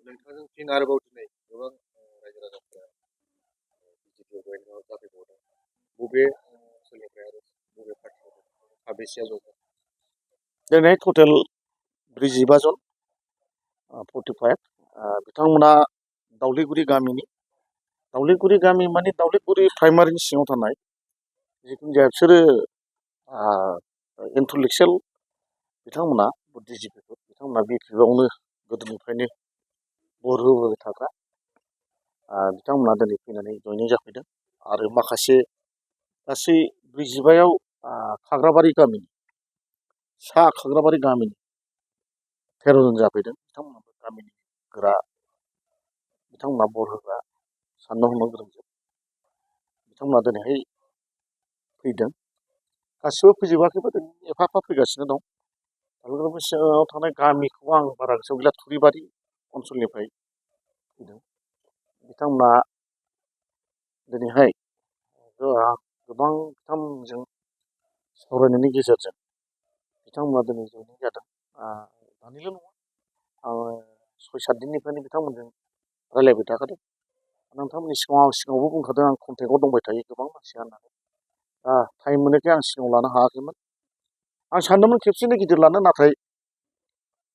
नोंथांजों फिन आरोबाव दिनै गोबां रायजो राजाफोरा बिजेपिआव जयेन जाफैबावदों। बबे ओनसोलनिफ्राय आरो बबे पार्टिनिफ्राय साबेसेया जयेन? दिनै टटेल 45 जन 45 बिथांमोना दावलिगुरि गामिनि दावलिगुरि गामि माने दावलिगुरि प्राइमारिनि सिङाव थानाय जिखुनु जाया बिसोरो इन्टेलेक्सुवेल बिथांमोना बुद्धिजीबिफोर बिथांमोना बिटिआरआवनो गोदोनिफ्रायनो बर होबोबाय थाग्रा बिथांमोना दिनै फैनानै जयनिं जाफैदों आरो माखासे गासै 45आव खाग्राबारि गामिनि सा खाग्राबारि गामिनि 13 जन जाफैदों। बिथांमोनाबो गामिनि गोरा बिथांमोना बर होग्रा साननो हनो गोरोंजोब बिथांमोना दिनैहाय फैदों। गासिबो फैजोबाखैबो दिनै एफा एफा फैगासिनो दं। दावलिगुरि सिङाव थानाय गामिखौ आं बारा गोसोआव गैला, थुरिबारि ओनसोलनिफ्राय फैदों बिथांमोना दिनैहाय गोबां बिथांमोनजों सावरायनायनि गेजेरजों बिथांमोना दिनै जयनिं जादों। दानिल' नङा, आङो 6-7 दिननिफ्रायनो बिथांमोनजों रायज्लायबाय थाखादों। नोंथांमोननि सिगाङावबो बुंखादों आं कन्टेक्टआव दंबाय थायो गोबां मानसिया होननानै। टाइम मोननायखाय आं सिगाङाव लानो हायाखैमोन। आं सानदोंमोन खेबसेनो गिदिर लानो, नाथाय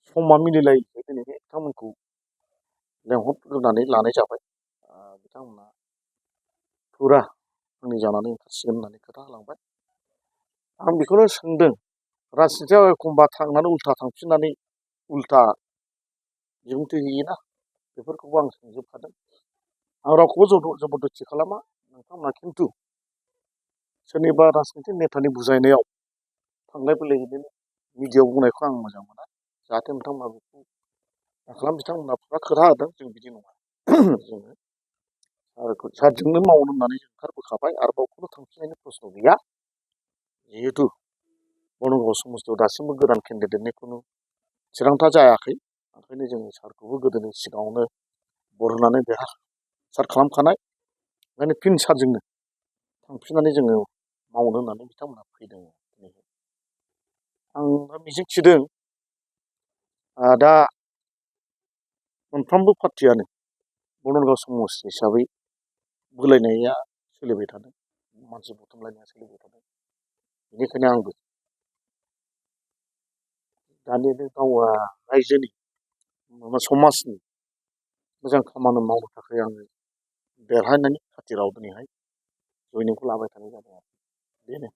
समा मिलायलायैखाय दिनैहाय बिथांमोनखौ लेंहरग्रोनानै लानाय जाबाय। बिथांमोना फुरा आंनि जानानै ओंखारसिगोन होननानै खोथा होलांबाय। आं बेखौनो सोंदों, राजनितियाव एखमबा थांनानै उल्था थांफिननानै उल्था बिबुंथि होयोना, बेफोरखौबो आं सोंजोबखादों। आं रावखौबो जबरदस्ति खालामा। नोंथांमोना खिन्थु सोरनिबा राजनितिक नेतानि बुजायनायाव थांलाय फैलाय बिदिनो मिडियायाव बुंनायखौ आं मोजां मोना। जाहाथे नोंथांमोना बेखौ खालाम, बिथांमोना फुरा खोथा होदों जों बिदि नङा। जोङो सारजोंनो मावनो होननानै जों ओंखारबोखाबाय आरो बावखौनो थांफिननायनि प्रश्न गैया। जिहेतु बर्नगाव समस्तियाव दासिमबो गोदान केन्डिडेटनि खुनु थिरांथा जायाखै, ओंखायनो जोङो सारखौबो गोदोनि सिगाङावनो बर होनानै देरहासार खालामखानाय। ओंखायनो फिन सारजोंनो थांफिननानै जोङो मावनो होननानै बिथांमोना फैदों। आं मिजिंथिदों दा मोनफ्रोमबो पार्टियानो बर्नगाव समस्ति हिसाबै बोलायनाया सोलिबाय थादों, मानसि बुथुमलायनाया सोलिबाय थादों। बेनिखायनो आंबो दानि बे गावआ रायजोनि समाजनि मोजां खामानि मावनो थाखाय आङो देरहानायनि खाथिराव दिनैहाय जयनिंखौ लाबाय थानाय जादों। बेनो।